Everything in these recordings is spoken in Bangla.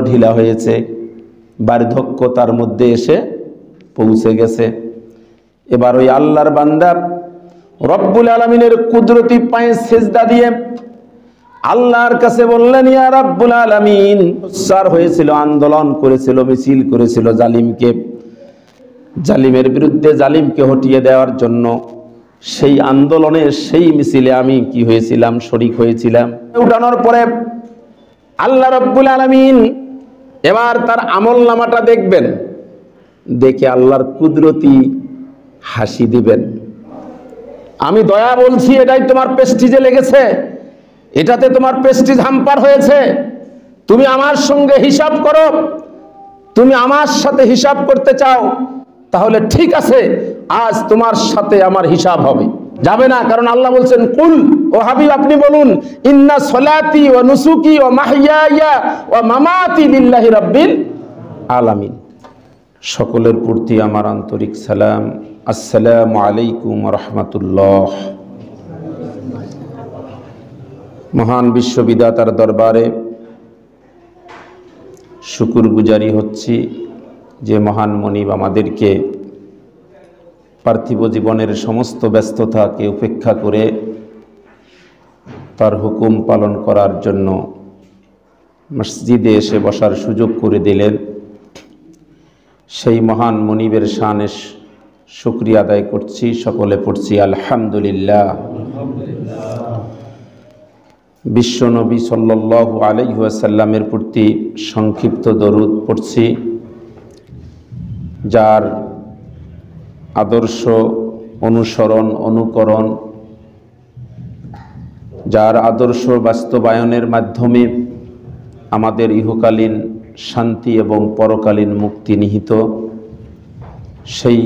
ঢিলা হয়েছে, বার্ধক্য তার মধ্যে এসে পৌঁছে গেছে। এবার ওই আল্লাহর বান্দা রব্বুল আলামিনের কুদরতি পায়ে সিজদা দিয়ে আল্লাহর কাছে বললেন, ইয়া রব্বুল আলামিন, উচ্চার হয়েছিল, আন্দোলন করেছিল, মিছিল করেছিল জালিমের বিরুদ্ধে, জালিমকে হটিয়ে দেওয়ার জন্য। সেই আন্দোলনে, সেই মিছিলে আমি কি হয়েছিলাম, শরীক হয়েছিলাম। উঠানোর পরে আল্লাহ রব্বুল আলামিন এবার তার আমল নামাটা দেখবেন, দেখে আল্লাহর কুদরতি হাসি দিবেন। আমি দয়া বলছি, এটাই তোমার প্রেস্টিজে লেগেছে, এটাতে তোমার প্রেস্টিজ হাম্পার হয়েছে। তুমি আমার সঙ্গে হিসাব করো, তুমি আমার সাথে হিসাব করতে চাও, তাহলে ঠিক আছে, আজ তোমার সাথে আমার হিসাব হবে। যাবে না, কারণ আল্লাহ বলছেন, কুল, ও হাবিব আপনি বলুন, ইন্না সলাতি ওয়া নুসুকি ওয়া মাহইয়ায়া ওয়া মামাতি লিল্লাহি রাব্বিল আলামিন। সকলের প্রতি আমার আন্তরিক সালাম। আসসালামু আলাইকুম ওয়া রাহমাতুল্লাহ। মহান বিশ্ববিধাতার দরবারে শুকরগুজারি হচ্ছি যে মহান মনিব আমাদেরকে পার্থিব জীবনের সমস্ত ব্যস্ততাকে উপেক্ষা করে তার হুকুম পালন করার জন্য মসজিদে এসে বসার সুযোগ করে দিলেন। সেই মহান মনিবের শানে শুকরিয়া আদায় করছি, সকলে পড়ছি আলহামদুলিল্লাহ। বিশ্বনবী সাল্লাল্লাহু আলাইহি ওয়াসাল্লামের প্রতি সংক্ষিপ্ত দরুদ পড়ছি, যার আদর্শ অনুসরণ, অনুকরণ, যার আদর্শ বাস্তবায়নের মাধ্যমে আমাদের ইহকালীন শান্তি এবং পরকালীন মুক্তি নিহিত, সেই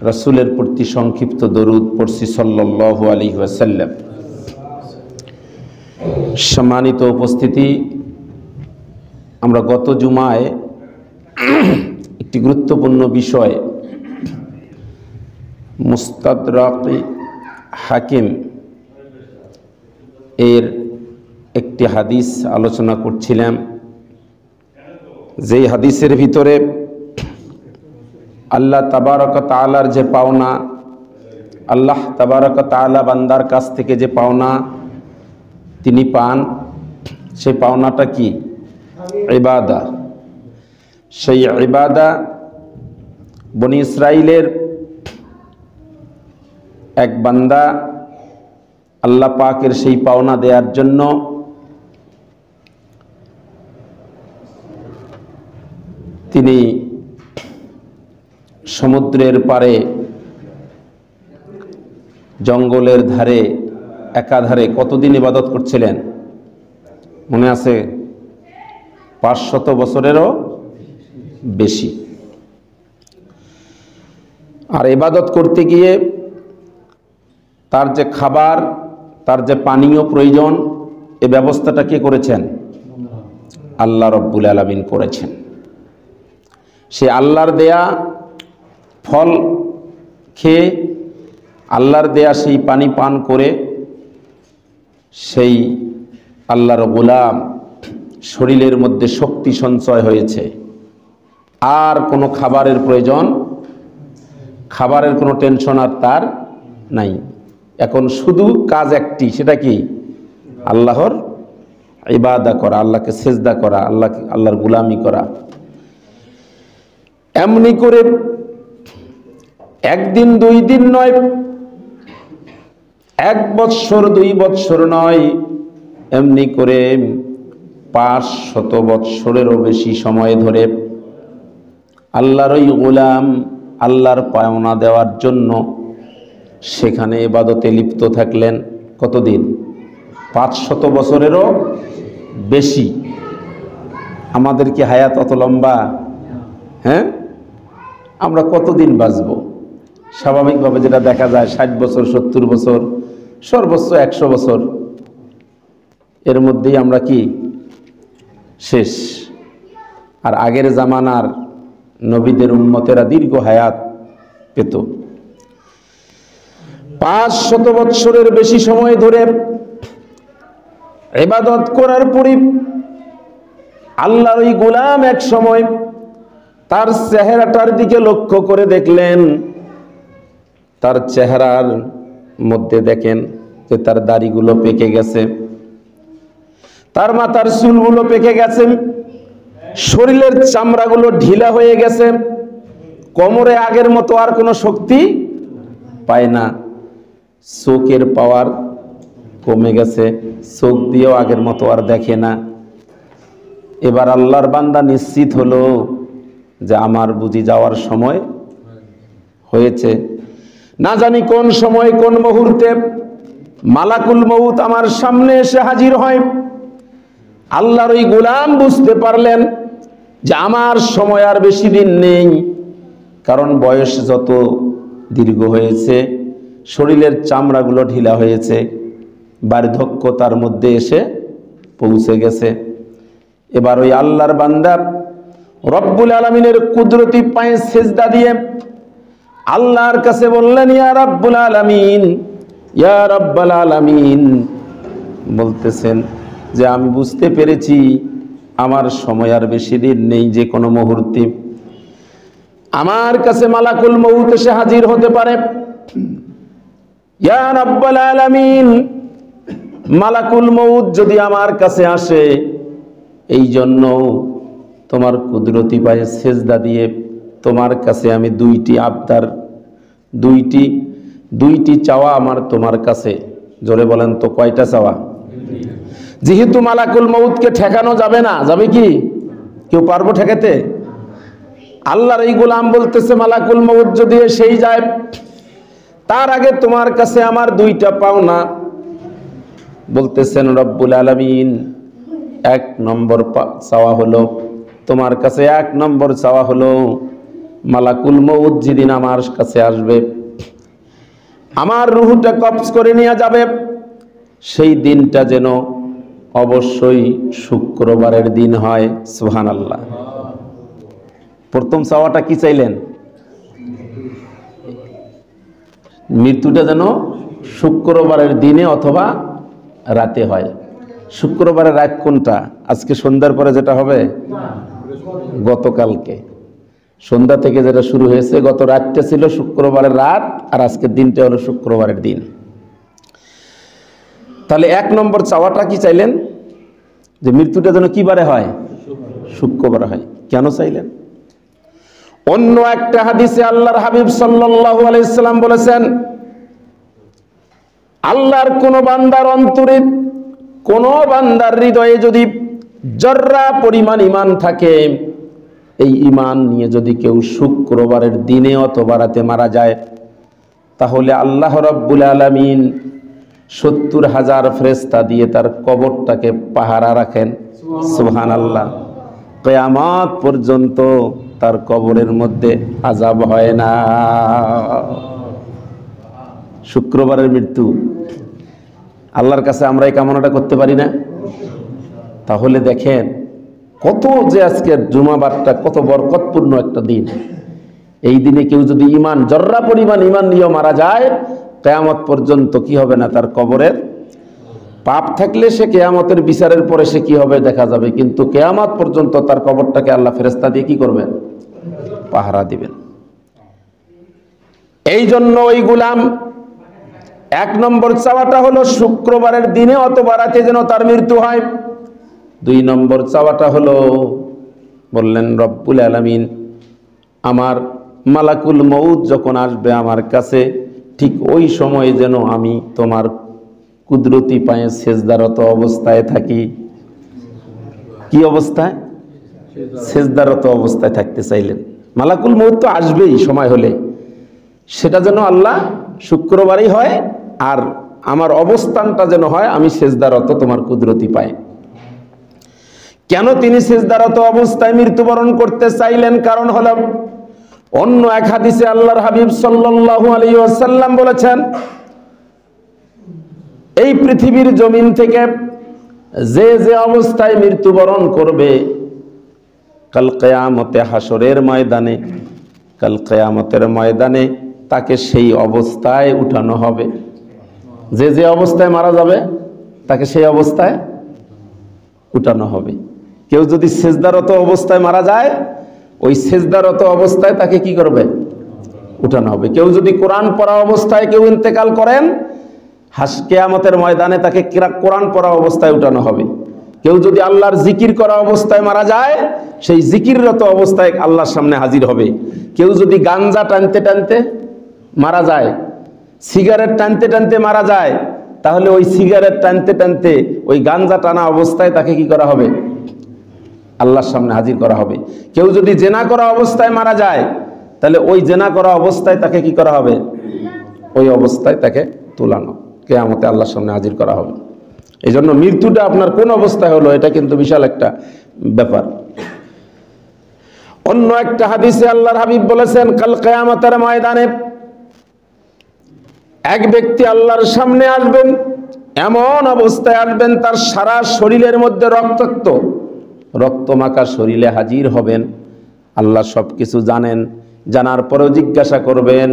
রাসূলের প্রতি সংক্ষিপ্ত দরুদ পড়ছি সাল্লাল্লাহু আলাইহি ওয়াসাল্লাম। সম্মানিত উপস্থিতি, আমরা গত জুমায় একটি গুরুত্বপূর্ণ বিষয় মুস্তাদরাক হাকিম এর একটি হাদিস আলোচনা করছিলাম, যেই হাদিসের ভিতরে আল্লাহ তাবারক ওয়া তাআলার যে পাওনা, আল্লাহ তাবারক ওয়া তাআলা বান্দার কাছ থেকে যে পাওনা তিনি পান, সেই পাওনাটা কি? ইবাদা। সেই ইবাদা বনি ইসরাইলের এক বান্দা আল্লাহ পাকের সেই পাওনা দেওয়ার জন্য তিনি সমুদ্রের পাড়ে, জঙ্গলের ধারে, একাধারে কতদিন ইবাদত করছিলেন মনে আছে? 500 বছরেরও বেশি। আর ইবাদত করতে গিয়ে তার যে খাবার, তার যে পানীয় প্রয়োজন, এই ব্যবস্থাটা কে করেছেন? আল্লাহ রব্বুল আলামিন করেছেন। সে আল্লাহর দেয়া ফল খেয়ে, আল্লাহর দেয়া সেই পানি পান করে সেই আল্লাহর গোলাম শরীরের মধ্যে শক্তি সঞ্চয় হয়েছে। আর কোনো খাবারের প্রয়োজন, খাবারের কোনো টেনশন আর তার নাই। এখন শুধু কাজ একটি, সেটা কি? আল্লাহর ইবাদত করা, আল্লাহকে সিজদা করা, আল্লাহর গোলামি করা। এমনি করে একদিন 2 দিন নয়, 1 বৎসর 2 বৎসর নয়, এমনি করে 500 বৎসরেরও বেশি সময় ধরে আল্লাহর ওই গোলাম আল্লাহর পাওনা দেওয়ার জন্য সেখানে ইবাদতে লিপ্ত থাকলেন। কতদিন? 500 বছরেরও বেশি। আমাদের কি হায়াত অত লম্বা? হ্যাঁ, আমরা কতদিন বাঁচব? স্বাভাবিকভাবে যেটা দেখা যায় 60 বছর, 70 বছর, সর্বোচ্চ 100 বছর, এর মধ্যেই আমরা কি শেষ। আর আগের জামানার নবীদের উম্মতেরা দীর্ঘ হায়াত পেত। 500 বৎসরের বেশি সময় ধরে ইবাদত করার পরই আল্লাহর ওই গোলাম এক সময় তার চেহারাটার দিকে লক্ষ্য করে দেখলেন, তার চেহারার মধ্যে দেখেন যে তার দাড়িগুলো পেকে গেছে, তার মাথার চুলগুলো পেকে গেছে, শরীরের চামড়াগুলো ঢিলা হয়ে গেছে, কোমরে আগের মতো আর কোনো শক্তি পায় না, চোখের পাওয়ার কমে গেছে, চোখ দিয়েও আগের মতো আর দেখে না। এবার আল্লাহর বান্দা নিশ্চিত হলো যে আমার বুঝি যাওয়ার সময় হয়েছে। না জানি কোন সময় কোন মুহূর্তে মালাকুল মউত আমার সামনে এসে হাজির হয়। আল্লাহর ওই গোলাম বুঝতে পারলেন যে আমার সময় আর বেশি দিন নেই, কারণ বয়স যত দীর্ঘ হয়েছে, শরীরের চামড়াগুলো ঢিলা হয়েছে, বার্ধক্য তার মধ্যে এসে পৌঁছে গেছে। এবার ওই আল্লাহর বান্দা রব্বুল আলামিনের কুদরতি পায়ে সেজদা দিয়ে আল্লাহর কাছে বললেন, ইয়া রব্বুল আলামিন, ইয়া রব্বুল আলামিন, বলতেছেন যে আমি বুঝতে পেরেছি আমার সময় আর বেশি দিন নেই, যে কোনো মুহূর্তে আমার কাছে মালাকুল মউত এসে হাজির হতে পারে। ইয়া রব্বুল আলামিন, মালাকুল মউত যদি আমার কাছে আসে, এই জন্য তোমার কুদরতি পায়ে সেজদা দিয়ে তোমার কাছে আমি দুইটি আবদার, দুইটি চাওয়া আমার তোমার কাছে। জোরে বলেন তো, কয়টা চাওয়া? যেহেতু মালাকুল মউতকে ঠেকানো যাবে না, যাবে কি? কেউ পারবো ঠেকাতে? আল্লাহর এই গোলাম বলতেছে মালাকুল মউত যদি সেই যায়, তার আগে তোমার কাছে আমার দুইটা পাওনা। বলতেছেন রব্বুল আলামিন, এক নম্বর চাওয়া হলো, তোমার কাছে এক নম্বর চাওয়া হলো, মালাকুল মউত যেদিন আমার কাছে আসবে, আমার রূহটা কবজ করে নিয়ে যাবে, সেই দিনটা যেন অবশ্যই শুক্রবারের দিন হয়। সুবহানাল্লাহ। প্রথম চাওয়াটা কি চাইলেন? মৃত্যুটা যেন শুক্রবারের দিনে অথবা রাতে হয়। শুক্রবারের রাত কোনটা? আজকে সন্ধ্যার পরে যেটা হবে, গতকালকে সন্ধ্যা থেকে যেটা শুরু হয়েছে, গত রাতটা ছিল শুক্রবারের রাত, আর আজকের দিনটা হলো শুক্রবারের দিন। তাহলে এক নম্বর চাওয়াটা কি চাইলেন? যে মৃত্যুটা যেন কি বারে হয়? শুক্রবার হয়। কেন চাইলেন? অন্য একটা হাদিসে আল্লাহর হাবিব সাল্লাল্লাহু আলাইহি সাল্লাম বলেছেন, আল্লাহর কোন বান্দার অন্তরে, কোন বান্দার হৃদয়ে যদি জর্রা পরিমাণ ঈমান থাকে, এই ঈমান নিয়ে যদি কেউ শুক্রবারের দিনে অথবা রাতে মারা যায়, তাহলে আল্লাহ রাব্বুল আলামিন ৭০,০০০ ফেরেশতা দিয়ে তার কবরটাকে পাহারা রাখেন। সুবহানাল্লাহ। কিয়ামত পর্যন্ত তার কবরের মধ্যে আযাব হয় না। শুক্রবারের মৃত্যু আল্লাহর কাছে আমরা এই কামনাটা করতে পারি না? তাহলে দেখেন কত যে আজকের জুমাবারটা কত বরকতপূর্ণ একটা দিন। এই দিনে কেউ যদি ঈমান, জর্রা পরিমাণ ঈমান নিয়ে মারা যায়, কিয়ামত পর্যন্ত কি হবে না? তার কবরের পাপ থাকলে সে কিয়ামতের বিচারের পরে সে কি হবে দেখা যাবে, কিন্তু কিয়ামত পর্যন্ত তার কবরটাকে আল্লাহ ফেরেশতা দিয়ে কি করবেন? পাহারা দিবেন। এই জন্য ওই গোলাম এক নম্বর চাওয়াটা হলো শুক্রবারের দিনে অথবা রাতে যেন তার মৃত্যু হয়। দুই নম্বর চাওয়াটা হলো, বললেন রব্বুল আলামিন, আমার মালাকুল মউত যখন আসবে আমার কাছে, ঠিক ওই সময় যেন আমি তোমার কুদরতি পায়ে সেজদারত অবস্থায় থাকি। কি অবস্থায়? সেজদারত অবস্থায় থাকতে চাইলেন। মালাকুল মউত তো আসবেই সময় হলে, সেটা যেন আল্লাহ শুক্রবারই হয়, আর আমার অবস্থানটা যেন হয় আমি সেজদারত তোমার কুদরতি পায়ে। কেন তিনি সেজদারত অবস্থায় মৃত্যুবরণ করতে চাইলেন? কারণ হলো, অন্য এক হাদিসে আল্লাহর হাবিব সাল্লাল্লাহু আলাইহি ওয়াসাল্লাম বলেছেন, এই পৃথিবীর জমিন থেকে যে যে অবস্থায় মৃত্যুবরণ করবে, কাল কিয়ামতে হাসরের ময়দানে, কাল কিয়ামতের ময়দানে তাকে সেই অবস্থায় উঠানো হবে। যে যে অবস্থায় মারা যাবে তাকে সেই অবস্থায় উঠানো হবে। কেউ যদি সেজদারত অবস্থায় মারা যায়, ওই সেজদারত অবস্থায় তাকে কি করবে? উঠানো হবে। কেউ যদি কোরআন পড়া অবস্থায় কেউ ইন্তেকাল করেন, কিয়ামতের ময়দানে তাকে কোরআন পড়া অবস্থায় উঠানো হবে। কেউ যদি আল্লাহর জিকির করা অবস্থায় মারা যায়, সেই জিকিররত অবস্থায় আল্লাহর সামনে হাজির হবে। কেউ যদি গাঞ্জা টানতে টানতে মারা যায়, সিগারেট টানতে টানতে মারা যায়, তাহলে ওই সিগারেট টানতে টানতে ওই গাঞ্জা টানা অবস্থায় তাকে কি করা হবে? আল্লাহর সামনে হাজির করা হবে। কেউ যদি জেনা করা অবস্থায় মারা যায়, তাহলে ওই জেনা করা অবস্থায় তাকে কি করা হবে? ওই অবস্থায় তাকে তুলানো, কিয়ামতে আল্লাহর সামনে হাজির করা হবে। এই জন্য মৃত্যুটা আপনার কোন অবস্থায় হলো, এটা কিন্তু বিশাল একটা ব্যাপার। অন্য একটা হাদিসে আল্লাহর হাবিব বলেছেন, কাল কিয়ামতের ময়দানে এক ব্যক্তি আল্লাহর সামনে আসবেন, এমন অবস্থায় আসবেন তার সারা শরীরের মধ্যে রক্তমাখা শরীরে হাজির হবেন। আল্লাহ সবকিছু জানেন, জানার পরেও জিজ্ঞাসা করবেন,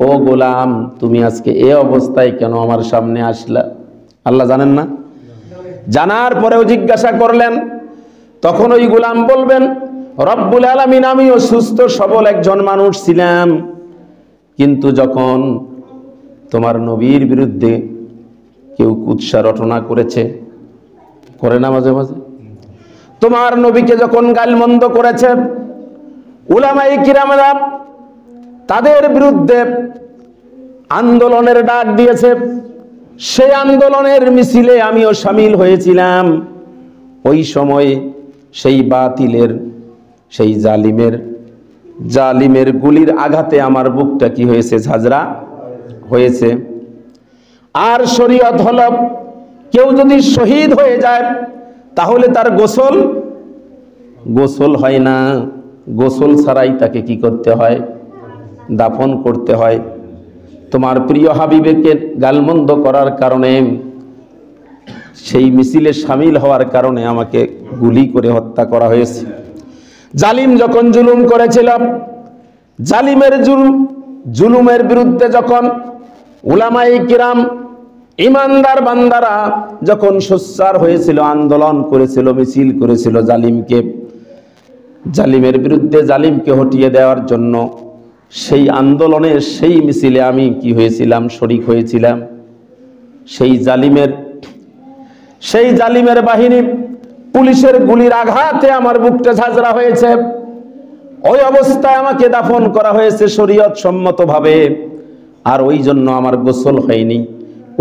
ও গোলাম, তুমি আজকে এই অবস্থায় কেন আমার সামনে আসলা? আল্লাহ জানেন না? জানার পরেও জিজ্ঞাসা করলেন। তখন ওই গোলাম বলবেন, রব্বুল আলামিন, আমিও সুস্থ সবল একজন মানুষ ছিলাম, কিন্তু যখন তোমার নবীর বিরুদ্ধে কেউ কুৎসা রটনা করেছে, করে না মাঝে মাঝে, তোমার নবীকে যখন গালমন্দ করেছে, উলামায়ে কিরামরা তাদের বিরুদ্ধে আন্দোলনের ডাক দিয়েছে, সেই আন্দোলনের মিছিলে আমিও শামিল হয়েছিলাম। ওই সময় সেই বাতিলের, সেই জালিমের গুলির আঘাতে আমার বুকটা কি হয়েছে? ঝাঁঝরা হয়েছে। আর শরীয়ত হলো, কেউ যদি শহীদ হয়ে যায় তাহলে তার গোসল হয় না, গোসল ছাড়াই তাকে কি করতে হয়? দাফন করতে হয়। তোমার প্রিয় হাবিবকে গালমন্দ করার কারণে, সেই মিছিলে শামিল হওয়ার কারণে আমাকে গুলি করে হত্যা করা হয়েছে। জালিম যখন জুলুম করেছিল, জুলুমের বিরুদ্ধে যখন উলামায়ে কিরাম, ইমানদার বান্দারা যখন সোচ্চার হয়েছিল, আন্দোলন করেছিল, মিছিল করেছিল জালিমের বিরুদ্ধে, জালিমকে হটিয়ে দেওয়ার জন্য, সেই আন্দোলনে, সেই মিছিলে আমি কি হয়েছিলাম? শরীক হয়েছিলাম। সেই জালিমের বাহিনী পুলিশের গুলির আঘাতে আমার বুকটা ঝাঁঝরা হয়েছে। ওই অবস্থায় আমাকে দাফন করা হয়েছে শরীয়ত সম্মতভাবে, আর ওই জন্য আমার গোসল হয়নি।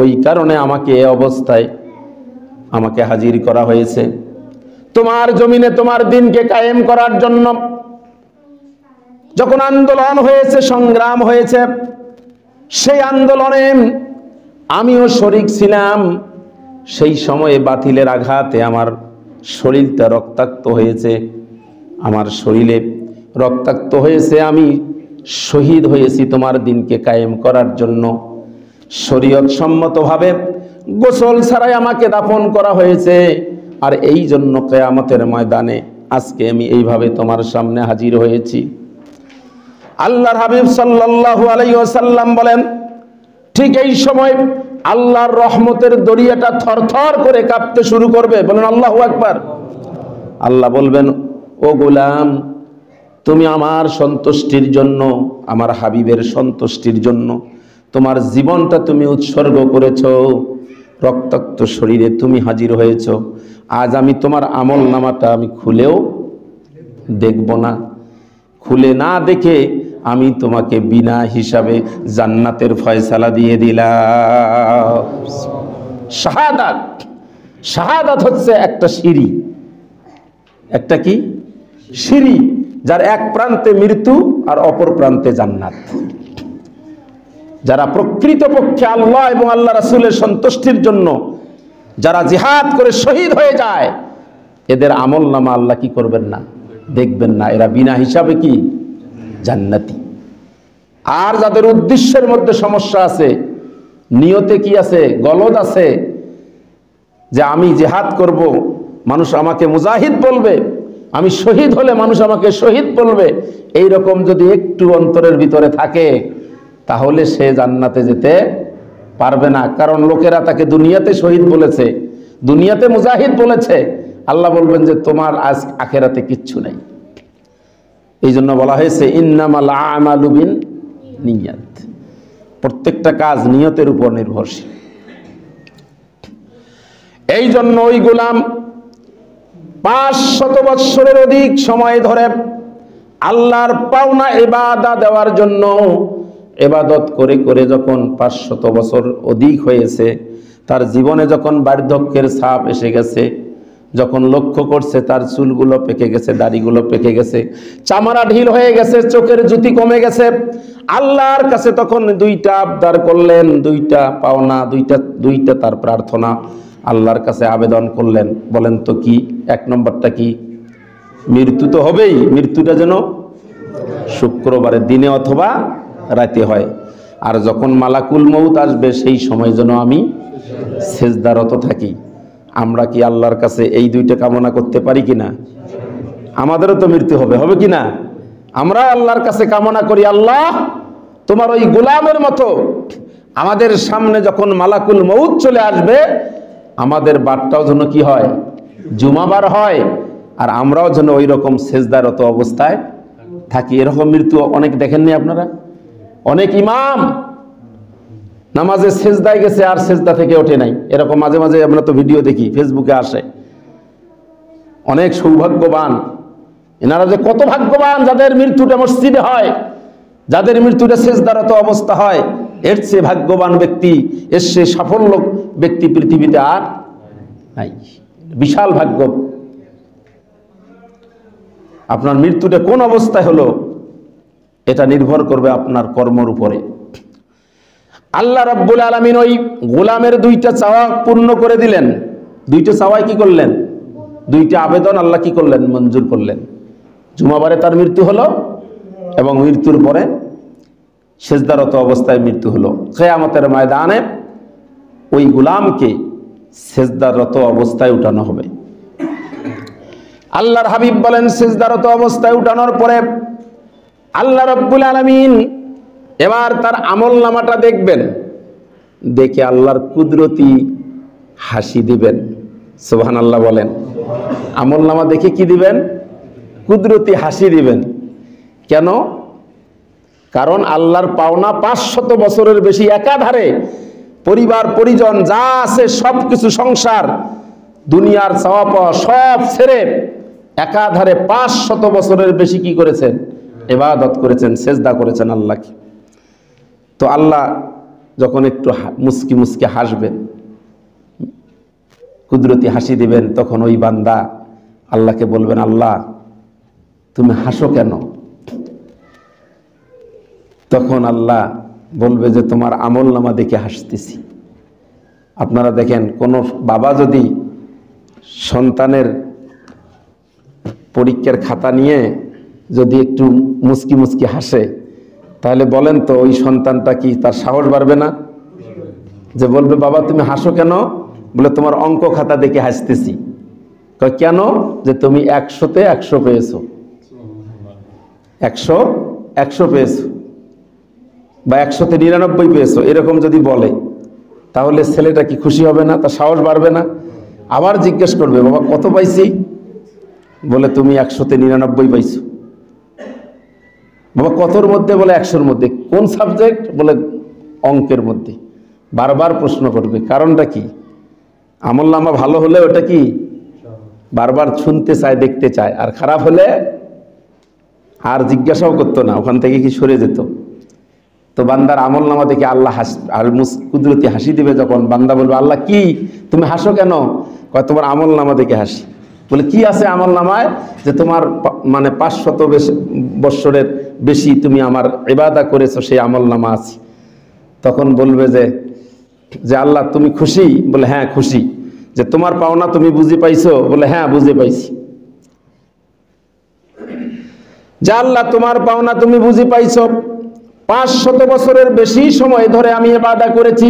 ওই কারণে আমাকে এই অবস্থায় আমাকে হাজির করা হয়েছে। তোমার জমিনে তোমার দিনকে কায়েম করার জন্য যখন আন্দোলন হয়েছে, সংগ্রাম হয়েছে, সেই আন্দোলনে আমিও শরীক ছিলাম। সেই সময়ে বাতিলের আঘাতে আমার শরীরটা রক্তাক্ত হয়েছে, আমার শরীরে রক্তাক্ত হয়েছে, আমি শহীদ হয়েছি তোমার দিনকে কায়েম করার জন্য। শরীয়ত সম্মতভাবে গোসল ছাড়াই আমাকে দাফন করা হয়েছে, আর এই জন্য কিয়ামতের ময়দানে আজকে আমি এইভাবে তোমার সামনে হাজির হয়েছি। আল্লাহর হাবিব সাল্লাল্লাহু আলাইহি ওয়াসাল্লাম বলেন, ঠিক এই সময় আল্লাহর রহমতের দরিয়াটা থরথর করে কাঁপতে শুরু করবে। বলেন আল্লাহু আকবার। আল্লাহ বলবেন, ও গোলাম, তুমি আমার সন্তুষ্টির জন্য, আমার হাবিবের সন্তুষ্টির জন্য তোমার জীবনটা তুমি উৎসর্গ করেছো, রক্তাক্ত শরীরে তুমি হাজির হয়েছ। আজ আমি তোমার আমল নামাটা আমি খুলেও দেখব না। খুলে না দেখে আমি তোমাকে বিনা হিসাবে জান্নাতের ফয়সালা দিয়ে দিলাম। শাহাদাত হচ্ছে একটা সিঁড়ি, একটা কি সিঁড়ি, যার এক প্রান্তে মৃত্যু আর অপর প্রান্তে জান্নাত। যারা প্রকৃতপক্ষে আল্লাহ এবং আল্লাহ রাসূলের সন্তুষ্টির জন্য যারা জিহাদ করে শহীদ হয়ে যায়, এদের আমল নামা আল্লাহ কি করবেন না? দেখবেন না। এরা বিনা হিসাবে কি জান্নাতি। আর যাদের উদ্দেশ্যের মধ্যে সমস্যা আছে, নিয়তে কি আছে, গলদ আছে, যে আমি জিহাদ করব, মানুষ আমাকে মুজাহিদ বলবে, আমি শহীদ হলে মানুষ আমাকে শহীদ বলবে, এই রকম যদি একটু অন্তরের ভিতরে থাকে, তাহলে সে জান্নাতে যেতে পারবে না। কারণ লোকেরা তাকে দুনিয়াতে শহীদ বলেছে, দুনিয়াতে মুজাহিদ বলেছে, আল্লাহ বলবেন যে তোমার আজ আখেরাতে কিচ্ছু নাই। এই জন্য বলা হয়েছে ইন্নামাল আমালু বিন্নিয়াত, প্রত্যেকটা কাজ নিয়তের উপর নির্ভরশীল। এই জন্য ওই গোলাম 500 বৎসরের অধিক সময় ধরে আল্লাহর পাওনা ইবাদত দেওয়ার জন্য ইবাদত করে করে যখন 500 বছর অধিক হয়েছে, তার জীবনে যখন বার্ধক্যের ছাপ এসে গেছে, যখন লক্ষ্য করছে তার চুলগুলো পেকে গেছে, দাড়িগুলো পেকে গেছে, চামড়া ঢিল হয়ে গেছে, চোখের জ্যোতি কমে গেছে, আল্লাহর কাছে তখন দুইটা আবদার করলেন, দুইটা পাওনা, দুইটা তার প্রার্থনা আল্লাহর কাছে আবেদন করলেন। বলেন তো কি? এক নম্বরটা কি? মৃত্যু তো হবেই, মৃত্যুটা যেন শুক্রবারের দিনে অথবা রাতে হয়, আর যখন মালাকুল মউত আসবে সেই সময় যেন আমি সেজদারত থাকি। আমরা কি আল্লাহর কাছে এই দুইটা কামনা করতে পারি কিনা? আমাদেরও তো মৃত্যু হবে, হবে কিনা? আমরা আল্লাহর কাছে কামনা করি, আল্লাহ তোমার ওই গোলামের মতো আমাদের সামনে যখন মালাকুল মউত চলে আসবে, আমাদের বারটাও যেন কি হয়? জুমাবার হয়, আর আমরাও যেন ওই রকম সেজদারত অবস্থায় থাকি। এরকম মৃত্যু অনেক দেখেননি আপনারা? অনেক ইমাম নামাজে সেজদায় গেছে আর সেজদা থেকে ওঠে নাই, এরকম মাঝে মাঝে আমরা তো ভিডিও দেখি, ফেসবুকে আসে। অনেক সৌভাগ্যবান এনারা, যে কত ভাগ্যবান যাদের মৃত্যুটা মসজিদে হয়, যাদের মৃত্যুটা সেজদারত অবস্থা হয়। এর চেয়ে ভাগ্যবান ব্যক্তি, এর চেয়ে সাফল্য ব্যক্তি পৃথিবীতে আর নাই। বিশাল ভাগ্য। আপনার মৃত্যুটা কোন অবস্থায় হলো এটা নির্ভর করবে আপনার কর্মের উপরে। আল্লাহ রাব্বুল আলামিন ওই গোলামের দুইটা চাওয়া পূর্ণ করে দিলেন। দুইটা চাওয়ায় কি করলেন? দুইটা আবেদন আল্লাহ কি করলেন? মঞ্জুর করলেন। জুমাবারে তার মৃত্যু হলো এবং মৃত্যুর পরে সেজদারত অবস্থায় মৃত্যু হলো। কিয়ামতের ময়দানে ওই গোলামকে সেজদারত অবস্থায় উঠানো হবে। আল্লাহর হাবিব বলেন, সেজদারত অবস্থায় উঠানোর পরে আল্লাহ রাব্বুল আলামিন এবার তার আমলনামাটা দেখবেন, দেখে আল্লাহর কুদরতি হাসি দিবেন। সুবহানাল্লাহ বলেন। আমলনামা দেখে কি দিবেন? কুদরতি হাসি দিবেন। কেন? কারণ আল্লাহর পাওনা 500 বছরের বেশি একাধারে পরিবার পরিজন যা আছে সব কিছু, সংসার দুনিয়ার চাওয়া পাওয়া সব ছেড়ে একাধারে 500 বছরের বেশি কি করেছেন? ইবাদত করেছেন, সেজদা করেছেন আল্লাহকে। তো আল্লাহ যখন একটু মুস্কি মুস্কি হাসবেন, কুদরতি হাসি দিবেন, তখন ওই বান্দা আল্লাহকে বলবেন, আল্লাহ তুমি হাসো কেন? তখন আল্লাহ বলবে যে তোমার আমলনামা দেখে হাসতেছি। আপনারা দেখেন, কোন বাবা যদি সন্তানের পরীক্ষার খাতা নিয়ে যদি একটু মুস্কি মুস্কি হাসে, তাহলে বলেন তো ওই সন্তানটা কি তার সাহস বাড়বে না? যে বলবে, বাবা তুমি হাসো কেন? বলে তোমার অঙ্ক খাতা দেখে হাসতেছি। কেন? যে তুমি 100-তে 100 পেয়েছো, 100 পেয়েছো, বা 100-তে 99 পেয়েছো, এরকম যদি বলে, তাহলে ছেলেটা কি খুশি হবে না? তার সাহস বাড়বে না? আবার জিজ্ঞেস করবে, বাবা কত পাইছি? বলে তুমি 100-তে 99 পাইছো। বাবা কতর মধ্যে? বলে 100-র মধ্যে। কোন সাবজেক্ট? বলে অঙ্কের মধ্যে। বারবার প্রশ্ন করবে। কারণটা কি? আমলনামা ভালো হলে ওটা কি বারবার শুনতে চায়, দেখতে চায়, আর খারাপ হলে আর জিজ্ঞাসাও করতো না, ওখান থেকে কি সরে যেত। তো বান্দার আমলনামা দেখে আল্লাহ আর কুদরতি হাসি দিবে। যখন বান্দা বলবে, আল্লাহ কি তুমি হাসো কেন? কয় তোমার আমলনামা দেখে হাসি। বলে কি আছে আমলনামায়? যে তোমার মানে 500 বৎসরের বেশি তুমি আমার ইবাদত করেছো, সেই আমলনামা আছে। তখন বলবে যে আল্লাহ তুমি খুশি? বলে হ্যাঁ খুশি। যে তোমার পাওনা তুমি বুঝে পাইছো? বলে হ্যাঁ বুঝে পাইছি। যে আল্লাহ তোমার পাওনা তুমি বুঝে পাইছো, 500 বছরের বেশি সময় ধরে আমি ইবাদত করেছি,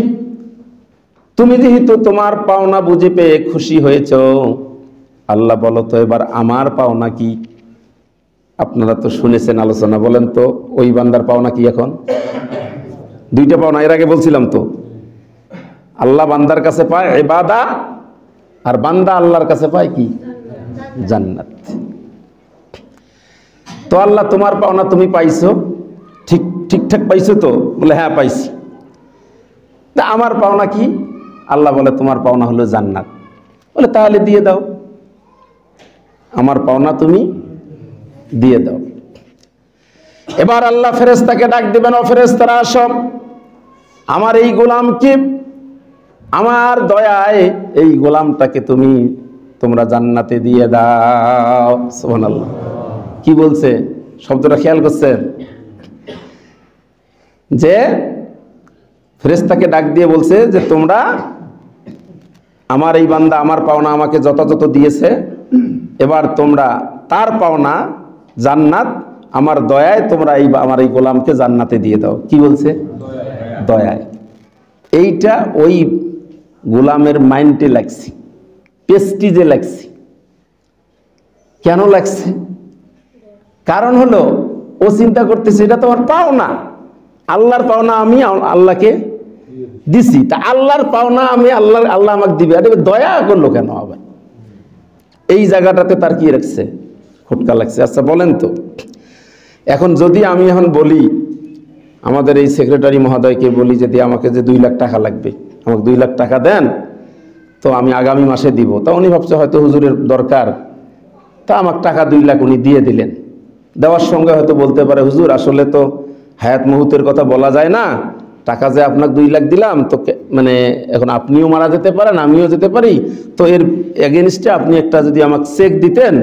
তুমি যেহেতু তোমার পাওনা বুঝে পেয়ে খুশি হয়েছো, আল্লাহ বলো তো এবার আমার পাওনা কি? আপনারা তো শুনেছেন আলোচনা, বলেন তো ওই বান্দার পাওনা কি? এখন দুইটা পাওনা, এর আগে বলছিলাম তো। আল্লাহ বান্দার কাছে পায় ইবাদত, আর বান্দা আল্লাহর কাছে পায় কি? জান্নাত। তো আল্লাহ তোমার পাওনা তুমি পাইছো, ঠিকঠাক পাইছো তো? বলে হ্যাঁ পাইছি। তা আমার পাওনা কি? আল্লাহ বলে তোমার পাওনা হলো জান্নাত। বলে তাহলে দিয়ে দাও, আমার পাওনা তুমি দিয়ে দাও। এবার আল্লাহ ফেরেশতাকে ডাক দিবেন, ও ফেরেশতারা আসো, আমার এই গোলামকে আমার দয়ায় এই গোলামটাকে তোমরা জান্নাতে দিয়ে দাও। সুবহানাল্লাহ। কি বলছে শব্দটা খেয়াল করছেন? যে ফেরেশতাকে ডাক দিয়ে বলছে যে তোমরা আমার এই বান্দা আমার পাওনা আমাকে যথাযথ দিয়েছে, এবার তোমরা তার পাওনা জান্নাত আমার দয়ায় তোমরা আমার এই গোলামকে জান্নাতে দিয়ে দাও। কি বলছে? দয়ায়। এইটা ওই গোলামের মাইন্ডে লাগছে, পেস্টিজে লাগছে। কেন লাগছে? কারণ হলো ও চিন্তা করতেছে এটা তোমার পাওনা, আল্লাহর পাওনা আমি আল্লাহকে দিছি, তা আল্লাহর পাওনা আমি আল্লাহ আমাকে দিবে, এটা দয়া করলো কেন আবার? এই জায়গাটাতে তার কি রাখছে? খটকা লাগছে। আচ্ছা বলেন তো, এখন যদি আমি এখন বলি আমাদের এই সেক্রেটারি মহোদয়কে বলি যদি আমাকে যে 2 লাখ টাকা লাগবে, আমাকে 2 লাখ টাকা দেন, তো আমি আগামী মাসে দিব। তা উনি ভাবছে হয়তো হুজুরের দরকার, তা আমাকে টাকা 2 লাখ উনি দিয়ে দিলেন। দেওয়ার সঙ্গে হয়তো বলতে পারে হুজুর আসলে তো হায়াত মুহূর্তের কথা বলা যায় না, টাকা যে আপনাকে 2 লাখ দিলাম, তো মানে এখন আপনিও মারা যেতে পারেন আমিও যেতে পারি, তো এর এগেনস্টে আপনি একটা যদি আমাকে চেক দিতেন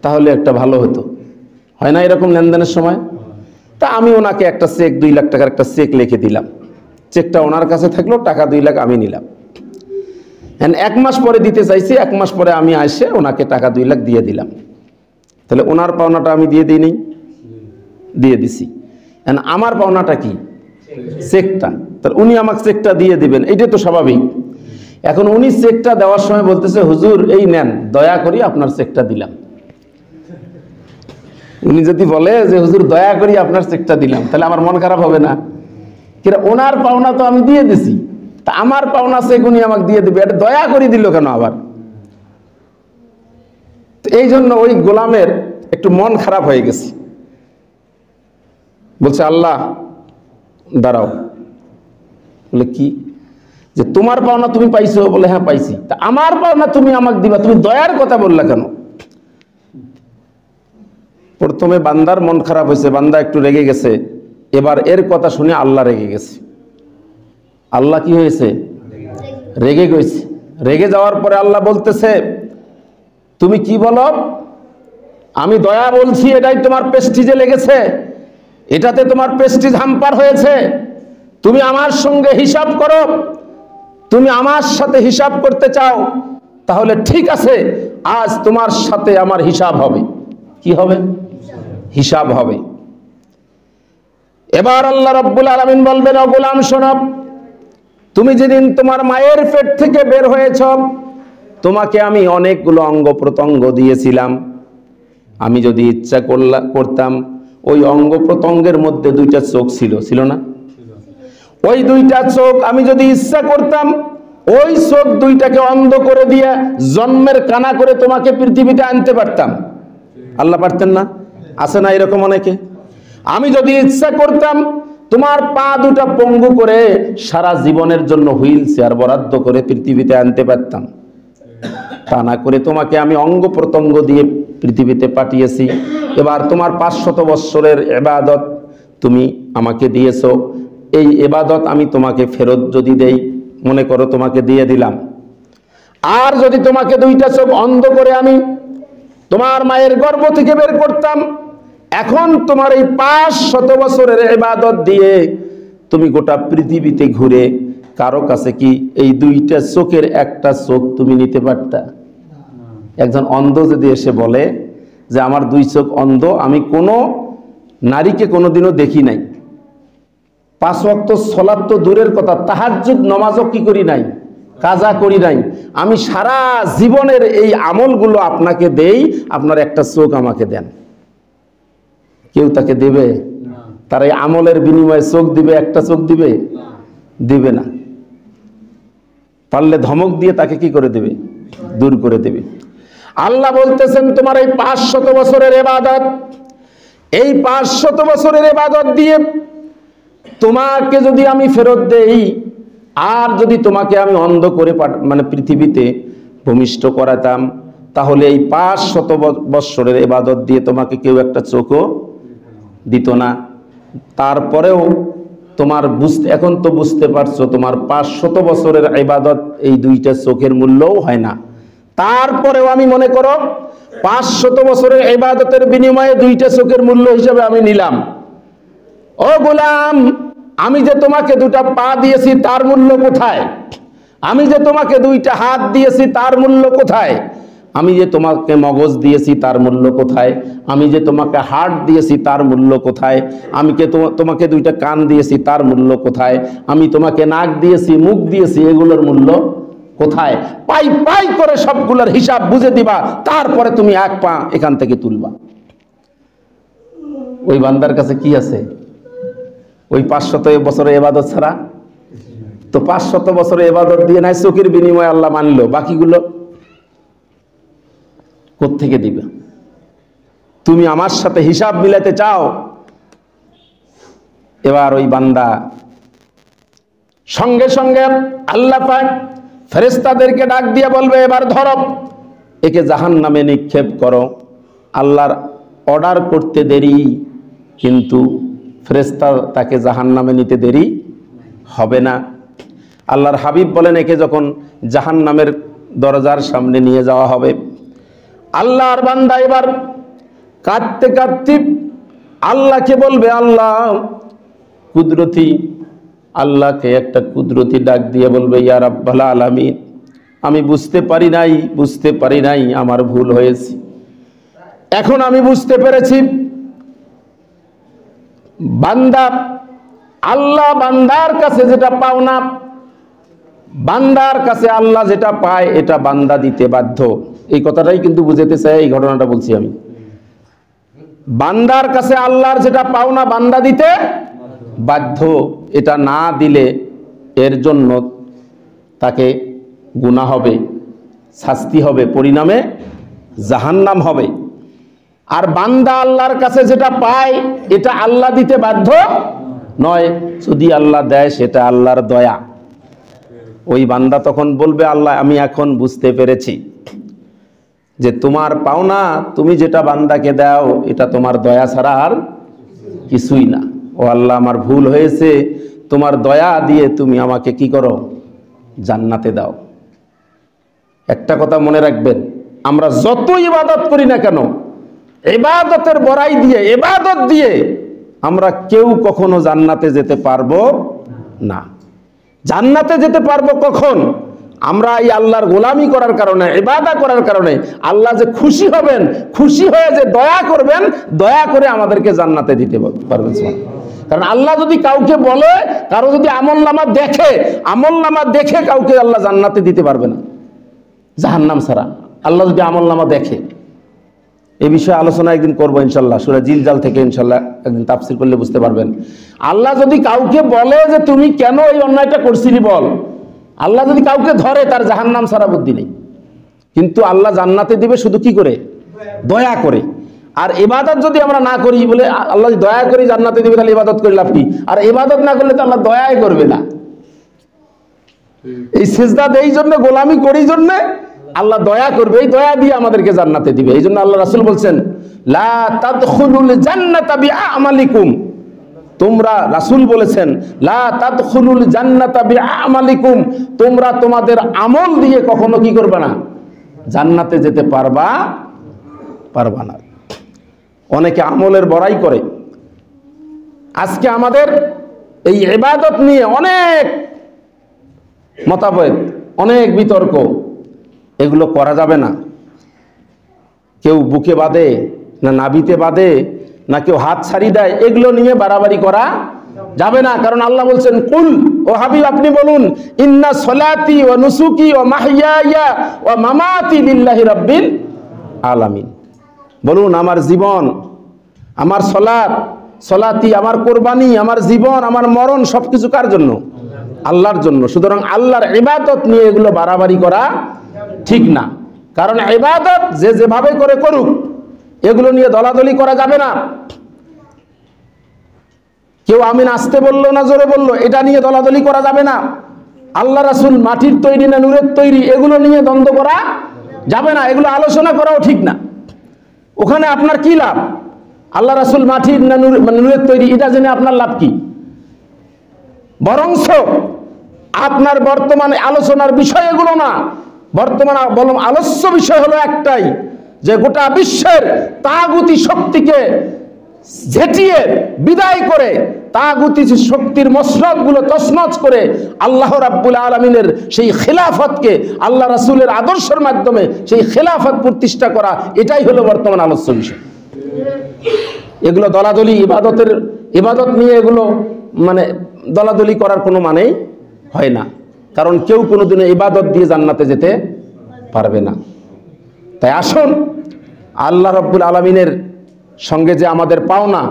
তাহলে একটা ভালো হতো। হয় না এরকম লেনদেনের সময়? তা আমি ওনাকে একটা চেক 2 লাখ টাকার একটা চেক লিখে দিলাম, চেকটা ওনার কাছে থাকলো, টাকা 2 লাখ আমি নিলাম। 1 মাস পরে দিতে চাইছি, 1 মাস পরে আমি এসে ওনাকে টাকা 2 লাখ দিয়ে দিলাম, তাহলে ওনার পাওনাটা আমি দিয়ে দিই নাই? দিয়ে দিছি। আমার পাওনাটা কি? চেকটা। তাহলে উনি আমাকে চেকটা দিয়ে দিবেন, এইটা তো স্বাভাবিক। এখন উনি চেকটা দেওয়ার সময় বলতেছে হুজুর এই নেন, দয়া করি আপনার চেকটা দিলাম। উনি যদি বলে যে হুজুর দয়া করি আপনার চেকটা দিলাম, তাহলে আমার মন খারাপ হবে না? কিনা ওনার পাওনা তো আমি দিয়ে দিছি, তা আমার পাওনা চেক উনি আমাকে দিয়ে দিবে, এটা দয়া করে দিল কেন আবার? এই জন্য ওই গোলামের একটু মন খারাপ হয়ে গেছে। বলছে আল্লাহ দাঁড়াও। বলে কি? যে তোমার পাওনা তুমি পাইছো? বলে হ্যাঁ পাইছি। তা আমার পাওনা তুমি আমাকে দিবা, তুমি দয়ার কথা বললা কেন? প্রথমে বান্দার মন খারাপ হয়েছে, বান্দা একটু রেগে গেছে। এবার এর কথা শুনে আল্লাহ রেগে গেছে। আল্লাহ কি হয়েছে? রেগে গেছে। রেগে যাওয়ার পরে আল্লাহ বলতেছে তুমি কি বলো? আমি দয়া বলছি, এটাই তোমার প্রেস্টিজে লেগেছে, এটাতে তোমার প্রেস্টিজ হাম্পার হয়েছে। তুমি আমার সঙ্গে হিসাব করো, তুমি আমার সাথে হিসাব করতে চাও, তাহলে ঠিক আছে, আজ তোমার সাথে আমার হিসাব হবে। কি হবে? হিসাব হবে। এবার আল্লাহ রাব্বুল আলামিন বলবেন ও গোলাম শোনো, তুমি যেদিন তোমার মায়ের পেট থেকে বের হয়েছ, তোমাকে আমি অনেকগুলো অঙ্গ প্রত্যঙ্গ দিয়েছিলাম। আমি যদি ইচ্ছা করতাম, ওই অঙ্গ প্রত্যঙ্গের মধ্যে 2টা চোখ ছিল না? ওই 2টা চোখ আমি যদি ইচ্ছা করতাম, ওই চোখ 2টাকে অন্ধ করে দিয়ে জন্মের কানা করে তোমাকে পৃথিবীতে আনতে পারতাম। আল্লাহ পারতেন না? আছে না এরকম অনেকে? আমি যদি ইচ্ছা করতাম তোমার পা 2টা পঙ্গু করে সারা জীবনের জন্য হুইল চেয়ার বরাদ্দ করে পৃথিবীতে আনতে পারতাম। তা না করে তোমাকে আমি অঙ্গ প্রত্যঙ্গ দিয়ে পৃথিবীতে পাঠিয়েছি। এবার তোমার 500 বৎসরের ইবাদত তুমি আমাকে দিয়েছো, এই ইবাদত আমি তোমাকে ফেরত যদি দেই, মনে করো তোমাকে দিয়ে দিলাম, আর যদি তোমাকে 2টা চোখ অন্ধ করে আমি তোমার মায়ের গর্ভ থেকে বের করতাম, এখন তোমার এই 500 বছরের ইবাদত দিয়ে তুমি গোটা পৃথিবীতে ঘুরে কারো কাছে কি এই 2টা চোখের একটা চোখ তুমি নিতে পারতা? একজন অন্ধ যদি এসে বলে যে আমার 2 চোখ অন্ধ, আমি কোনো নারীকে কোনোদিনও দেখি নাই, 5 ওয়াক্ত সালাত তো দূরের কথা, তাহাজ্জুদ নামাজও কি করি নাই, কাজা করি নাই, আমি সারা জীবনের এই আমলগুলো আপনাকে দেই, আপনার একটা চোখ আমাকে দেন। কেউ তাকে দেবে? তার এই আমলের বিনিময়ে চোখ দিবে? একটা চোখ দিবে? দিবে না। পারলে ধমক দিয়ে তাকে কি করে দেবে? দূর করে দেবে। আল্লাহ বলতেছেন তোমার এই 500 বছরের ইবাদত, এই 500 বছরের ইবাদত দিয়ে তোমাকে যদি আমি ফেরত দেই, আর যদি তোমাকে আমি অন্ধ করে মানে পৃথিবীতে ভূমিষ্ঠ করাতাম, তাহলে এই 500 বছরের ইবাদত দিয়ে তোমাকে কেউ একটা চোখও দিত না। তারপরেও তোমার এখন তো বুঝতে পারছো তোমার 500 বছরের ইবাদত এই দুইটা চোখের মূল্যও হয় না। তারপরেও আমি মনে করো 500 বছরের ইবাদতের বিনিময়ে দুইটা চোখের মূল্য হিসেবে আমি নিলাম। ও গোলাম, আমি যে তোমাকে দুটা পা দিয়েছি তার মূল্য কোথায়? আমি যে তোমাকে দুইটা হাত দিয়েছি তার মূল্য কোথায়? আমি যে তোমাকে মগজ দিয়েছি তার মূল্য কোথায়? আমি যে তোমাকে হার্ট দিয়েছি তার মূল্য কোথায়? আমি তোমাকে দুইটা কান দিয়েছি তার মূল্য কোথায়? আমি তোমাকে নাক দিয়েছি, মুখ দিয়েছি, এগুলোর মূল্য কোথায়? পাই পাই করে সবগুলোর হিসাব বুঝে দিবা, তারপরে তুমি এক পা এখান থেকে তুলবা। ওই বান্দার কাছে কি আছে? ওই 500 বছরের ইবাদত ছাড়া? তো 500 বছরের ইবাদত দিয়ে নাই চোখের বিনিময়ে আল্লাহ মানলো, বাকিগুলো কোত্থেকে দিবে? তুমি আমার সাথে হিসাব মিলাতে চাও? এবার ওই বান্দা সঙ্গে সঙ্গে আল্লাহ পাক ফেরেশতাদেরকে ডাক দিয়ে বলবে, এবার ধরো একে জাহান্নামে নিক্ষেপ করো। আল্লাহর অর্ডার করতে দেরি, কিন্তু ফেরেশতা তাকে জাহান্নামে নিতে দেরি হবে না। আল্লাহর হাবিব বলেন, একে যখন জাহান্নামের দরজার সামনে নিয়ে যাওয়া হবে, আল্লাহর বান্দা এবার কাঁদতে কাঁদতে আল্লাহকে বলবে, আল্লাহ কুদরতি, আল্লাহকে একটা কুদরতি ডাক দিয়ে বলবে, ইয়া রাব্বাল আলামিন, আমি বুঝতে পারি নাই, আমার ভুল হয়েছে। এখন আমি বুঝতে পেরেছি বান্দা, আল্লাহ বান্দার কাছে যেটা পাওনা, বান্দার কাছে আল্লাহ যেটা পায় এটা বান্দা দিতে বাধ্য। এই কথাটাই কিন্তু বুঝাতে চাই, এই ঘটনাটা বলছি আমি। বান্দার কাছে আল্লাহর যেটা পাওনা বান্দা দিতে বাধ্য। এটা না দিলে এর জন্য তাকে গুনাহ হবে, শাস্তি হবে, পরিণামে জাহান্নাম হবে। আর বান্দা আল্লাহর কাছে যেটা পায় এটা আল্লাহ দিতে বাধ্য নয়। যদি আল্লাহ দেয় সেটা আল্লাহর দয়া। ওই বান্দা তখন বলবে, আল্লাহ আমি এখন বুঝতে পেরেছি যে তোমার পাওনা, তুমি যেটা বান্দাকে দাও এটা তোমার দয়া ছাড়া আর কিছুই না। ও আল্লাহ, আমার ভুল হয়েছে, তোমার দয়া দিয়ে তুমি আমাকে কি করো? জান্নাতে দাও। একটা কথা মনে রাখবেন, আমরা যত ইবাদত করি না কেন, ইবাদতের বড়াই দিয়ে, ইবাদত দিয়ে আমরা কেউ কখনো জান্নাতে যেতে পারবো না। জান্নাতে যেতে পারবো কখন? আমরা এই আল্লাহর গোলামি করার কারণে, ইবাদত করার কারণে আল্লাহ যে খুশি হবেন, খুশি হয়ে যে দয়া করবেন, দয়া করে আমাদেরকে জান্নাতে দিতে পারবেন। কারণ আল্লাহ যদি কাউকে বলে, কারো যদি আমলনামা দেখে, আমলনামা দেখে কাউকে আল্লাহ জান্নাতে দিতে পারবে না জাহান্নাম ছাড়া। আল্লাহ যদি আমলনামা দেখে, এই বিষয়ে আলোচনা একদিন করবো ইনশাল্লাহ, সূরা জিলজাল থেকে ইনশাল্লাহ একদিন তাফসীর করলে বুঝতে পারবেন। আল্লাহ যদি কাউকে বলে যে তুমি কেন এই অন্যায়টা করছিলি বল, আল্লাহ যদি কাউকে ধরে, তার জাহান্নাম ছাড়া বুদ্ধি নেই। কিন্তু আল্লাহ জান্নাতে দিবে শুধু কি করে? দয়া করে। আর ইবাদত যদি আমরা না করি, বলে আল্লাহ দয়া করে জান্নাতে দিবে, তাহলে ইবাদত করে লাভ কি? আর ইবাদত না করলে তো আল্লাহ দয়াই করবে না। এই সিজদা দেই জন্য, গোলামি করি জন্য আল্লাহ দয়া করবে, এই দয়া দিয়ে আমাদেরকে জান্নাতে দিবে। এই জন্য আল্লাহ রাসূল বলছেন, লা তাদখুলুল জান্নাতা বিআমালিকুম, তোমরা, রাসূল বলেছেন, লা তাদখুলুল জান্নাতা বিআমালিকুম, তোমরা তোমাদের আমল দিয়ে কখনো কি করবে না? জান্নাতে যেতে পারবা না। অনেকে আমলের বড়াই করে। আজকে আমাদের এই ইবাদত নিয়ে অনেক মতভেদ, অনেক বিতর্ক। এগুলো করা যাবে না। কেউ বুকে বাঁধে, না নাভিতে বাঁধে, না কেউ হাত ছাড়ি দেয়, এগুলো নিয়ে বাড়াবাড়ি করা যাবে না। কারণ আল্লাহ বলছেন, কুল, ও হাবিব আপনি বলুন, ইন্না সলাতি ওয়া নুসুকি ওয়া মাহইয়ায়া ওয়া মামাতি লিল্লাহি রাব্বিল আলামিন। বলুন, আমার জীবন, আমার সলাতি, আমার কোরবানি, আমার জীবন, আমার মরণ সবকিছু কার জন্য? আল্লাহর জন্য। সুতরাং আল্লাহর ইবাদত নিয়ে এগুলো বাড়াবাড়ি করা ঠিক না। কারণ ইবাদত যে যেভাবে করে করুক, এগুলো নিয়ে দলাদলি করা যাবে না। কেউ আমিন আসতে বললো না জোরে বললো, এটা নিয়ে দলাদলি করা যাবে না। আল্লাহ রাসূল মাটির তৈরি না নূরের তৈরি, এগুলো নিয়ে দ্বন্দ্ব করা যাবে না, এগুলো আলোচনা করাও ঠিক না। ওখানে আপনার কি লাভ? আল্লাহ রাসূল মাটির না নূরের তৈরি, এটা জেনে আপনার লাভ কি? বরংস আপনার বর্তমানে আলোচনার বিষয় এগুলো না, বর্তমান আলোচ্য বিষয় হলো একটাই, যে গোটা বিশ্বের তাগুতি শক্তিকে ঝেঁটিয়ে বিদায় করে, তাগুতি শক্তির মসনদগুলো তছনছ করে আল্লাহ রাব্বুল আলামিনের সেই খেলাফতকে আল্লাহ রাসূলের আদর্শের মাধ্যমে সেই খেলাফত প্রতিষ্ঠা করা, এটাই হলো বর্তমান আলোচ্য বিষয়। এগুলো দলাদলি ইবাদত নিয়ে এগুলো মানে দলাদলি করার কোনো মানেই হয় না, কারণ কেউ কোনোদিনও ইবাদত দিয়ে জান্নাতে যেতে পারবে না। তাই আসুন আল্লাহ রাব্বুল আলামিনের সঙ্গে যে আমাদের পাওনা,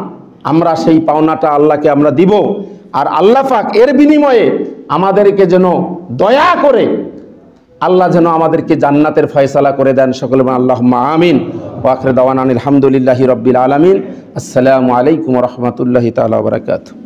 আমরা সেই পাওনাটা আল্লাহকে আমরা দিব, আর আল্লাহ পাক এর বিনিময়ে আমাদেরকে যেন দয়া করে আল্লাহ যেন আমাদেরকে জান্নাতের ফয়সালা করে দেন। সকলে আল্লাহুম্মা আমিন। ওয়া আখিরু দাওয়ানা আলহামদুলিল্লাহি রাব্বিল আলামিন। আসসালামু আলাইকুম ওয়া রাহমাতুল্লাহি তাআলা ওয়া বারাকাতুহু।